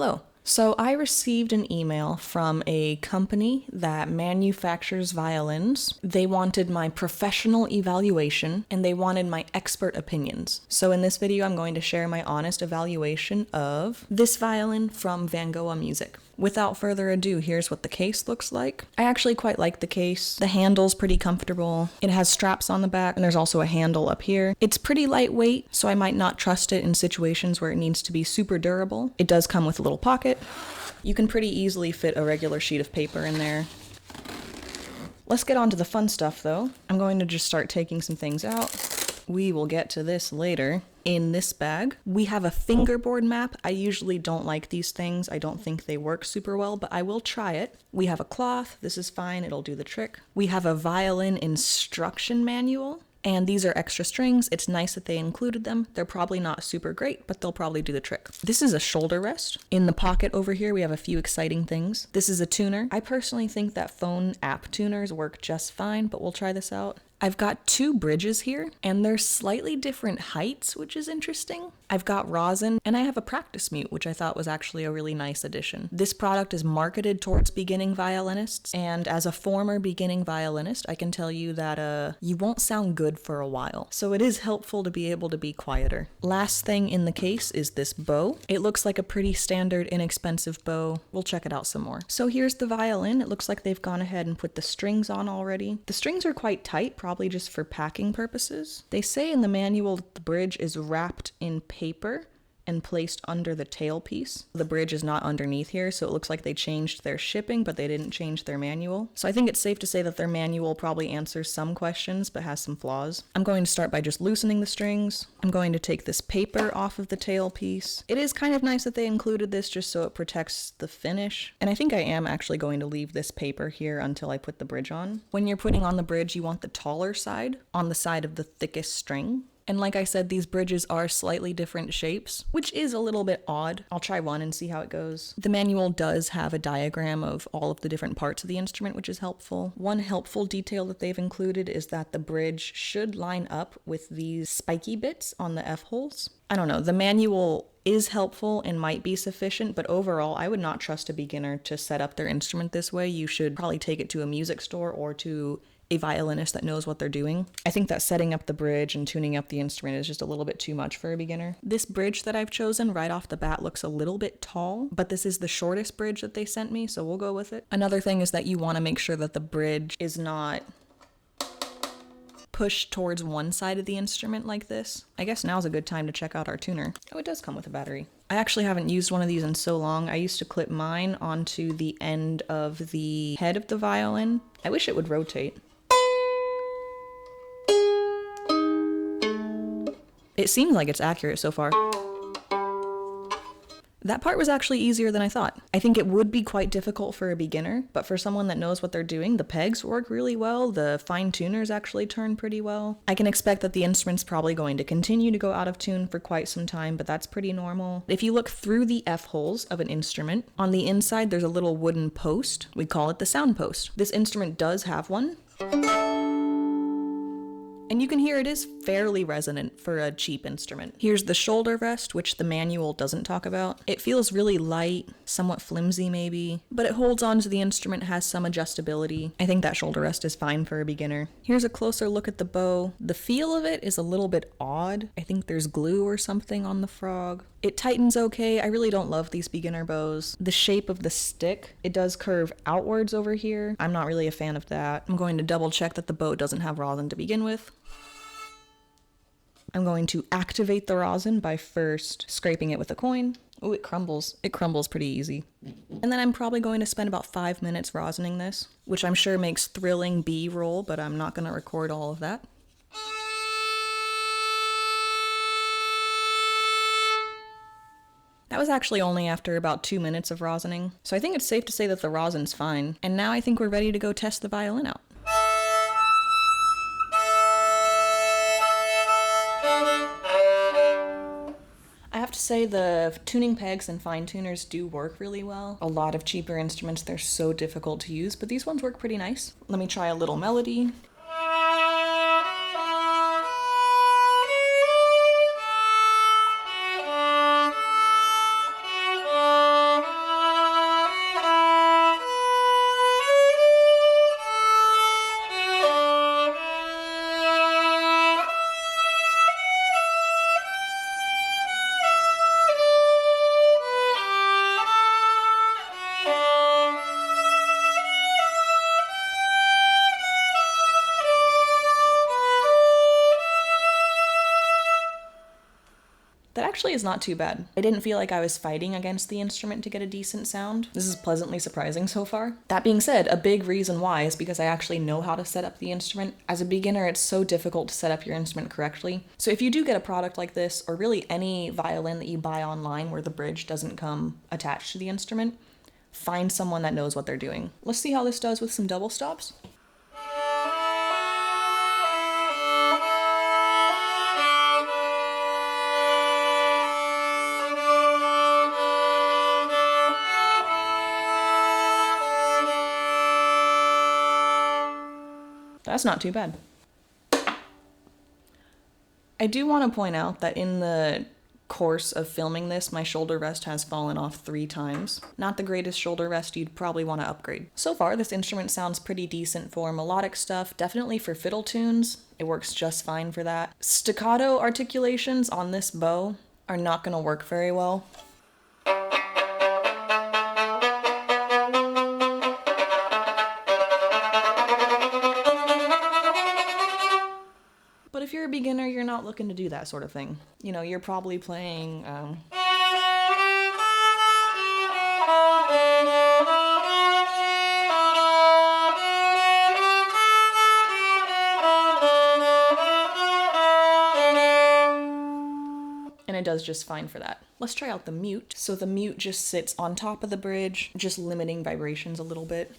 Hello. So I received an email from a company that manufactures violins. They wanted my professional evaluation and they wanted my expert opinions. So in this video, I'm going to share my honest evaluation of this violin from Vangoa Music. Without further ado, here's what the case looks like. I actually quite like the case. The handle's pretty comfortable. It has straps on the back, and there's also a handle up here. It's pretty lightweight, so I might not trust it in situations where it needs to be super durable. It does come with a little pocket. You can pretty easily fit a regular sheet of paper in there. Let's get on to the fun stuff, though. I'm going to just start taking some things out. We will get to this later. In this bag, we have a fingerboard map. I usually don't like these things. I don't think they work super well, but I will try it. We have a cloth. This is fine. It'll do the trick. We have a violin instruction manual, and these are extra strings. It's nice that they included them. They're probably not super great, but they'll probably do the trick. This is a shoulder rest. In the pocket over here, we have a few exciting things. This is a tuner. I personally think that phone app tuners work just fine, but we'll try this out. I've got two bridges here, and they're slightly different heights, which is interesting. I've got rosin, and I have a practice mute, which I thought was actually a really nice addition. This product is marketed towards beginning violinists, and as a former beginning violinist, I can tell you that you won't sound good for a while. So it is helpful to be able to be quieter. Last thing in the case is this bow. It looks like a pretty standard, inexpensive bow. We'll check it out some more. So here's the violin. It looks like they've gone ahead and put the strings on already. The strings are quite tight, probably just for packing purposes. They say in the manual that the bridge is wrapped in paper and placed under the tailpiece. The bridge is not underneath here, so it looks like they changed their shipping, but they didn't change their manual. So I think it's safe to say that their manual probably answers some questions, but has some flaws. I'm going to start by just loosening the strings. I'm going to take this paper off of the tailpiece. It is kind of nice that they included this just so it protects the finish. And I think I am actually going to leave this paper here until I put the bridge on. When you're putting on the bridge, you want the taller side on the side of the thickest string. And like I said, these bridges are slightly different shapes, which is a little bit odd. I'll try one and see how it goes. The manual does have a diagram of all of the different parts of the instrument, which is helpful. One helpful detail that they've included is that the bridge should line up with these spiky bits on the F-holes. I don't know, the manual is helpful and might be sufficient, but overall, I would not trust a beginner to set up their instrument this way. You should probably take it to a music store or to a violinist that knows what they're doing. I think that setting up the bridge and tuning up the instrument is just a little bit too much for a beginner. This bridge that I've chosen right off the bat looks a little bit tall, but this is the shortest bridge that they sent me, so we'll go with it. Another thing is that you want to make sure that the bridge is not pushed towards one side of the instrument like this. I guess now's a good time to check out our tuner. Oh, it does come with a battery. I actually haven't used one of these in so long. I used to clip mine onto the end of the head of the violin. I wish it would rotate. It seems like it's accurate so far. That part was actually easier than I thought. I think it would be quite difficult for a beginner, but for someone that knows what they're doing, the pegs work really well, the fine tuners actually turn pretty well. I can expect that the instrument's probably going to continue to go out of tune for quite some time, but that's pretty normal. If you look through the F-holes of an instrument, on the inside there's a little wooden post. We call it the sound post. This instrument does have one. And you can hear it is fairly resonant for a cheap instrument. Here's the shoulder rest, which the manual doesn't talk about. It feels really light, somewhat flimsy maybe, but it holds on to the instrument, has some adjustability. I think that shoulder rest is fine for a beginner. Here's a closer look at the bow. The feel of it is a little bit odd. I think there's glue or something on the frog. It tightens okay. I really don't love these beginner bows. The shape of the stick, it does curve outwards over here. I'm not really a fan of that. I'm going to double check that the bow doesn't have rosin to begin with. I'm going to activate the rosin by first scraping it with a coin. Oh, it crumbles. It crumbles pretty easy. And then I'm probably going to spend about 5 minutes rosining this, which I'm sure makes thrilling B-roll, but I'm not going to record all of that. That was actually only after about 2 minutes of rosining, so I think it's safe to say that the rosin's fine. And now I think we're ready to go test the violin out. I have to say the tuning pegs and fine tuners do work really well. A lot of cheaper instruments, they're so difficult to use, but these ones work pretty nice. Let me try a little melody. actually is not too bad. I didn't feel like I was fighting against the instrument to get a decent sound. This is pleasantly surprising so far. That being said, a big reason why is because I actually know how to set up the instrument. As a beginner, it's so difficult to set up your instrument correctly. So if you do get a product like this, or really any violin that you buy online where the bridge doesn't come attached to the instrument, find someone that knows what they're doing. Let's see how this does with some double stops. That's not too bad. I do want to point out that in the course of filming this, my shoulder rest has fallen off 3 times. Not the greatest shoulder rest, you'd probably want to upgrade. So far, this instrument sounds pretty decent for melodic stuff, definitely for fiddle tunes. It works just fine for that. Staccato articulations on this bow are not going to work very well. But if you're a beginner, you're not looking to do that sort of thing. You know, you're probably playing, and it does just fine for that. Let's try out the mute. So the mute just sits on top of the bridge, just limiting vibrations a little bit.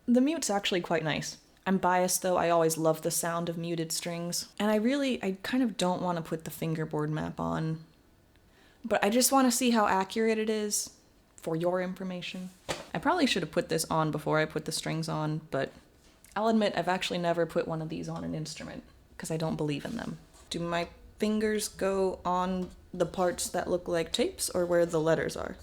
The mute's actually quite nice. I'm biased though, I always love the sound of muted strings. And I kind of don't want to put the fingerboard map on. But I just want to see how accurate it is for your information. I probably should have put this on before I put the strings on, but I'll admit I've actually never put one of these on an instrument because I don't believe in them. Do my fingers go on the parts that look like tapes or where the letters are?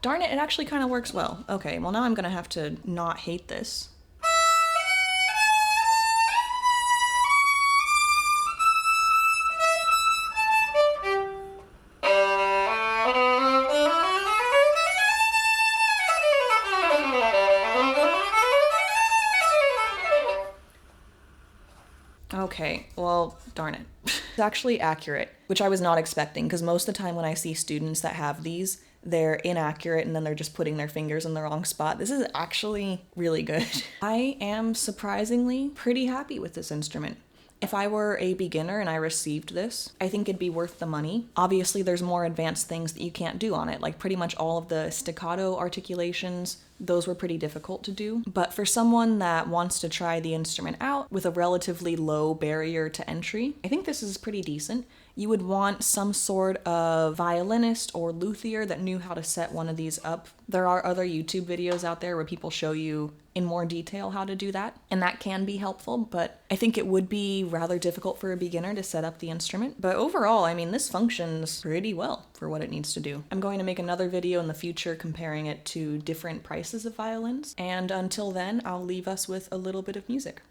Darn it, it actually kind of works well. Okay, well now I'm gonna have to not hate this. Okay, well, darn it. It's actually accurate, which I was not expecting, because most of the time when I see students that have these, they're inaccurate and then they're just putting their fingers in the wrong spot. This is actually really good. I am surprisingly pretty happy with this instrument. If I were a beginner and I received this, I think it'd be worth the money. Obviously, there's more advanced things that you can't do on it, like pretty much all of the staccato articulations. Those were pretty difficult to do. But for someone that wants to try the instrument out with a relatively low barrier to entry, I think this is pretty decent. You would want some sort of violinist or luthier that knew how to set one of these up. There are other YouTube videos out there where people show you in more detail how to do that, and that can be helpful, but I think it would be rather difficult for a beginner to set up the instrument. But overall, I mean, this functions pretty well for what it needs to do. I'm going to make another video in the future comparing it to different prices of violins, and until then, I'll leave us with a little bit of music.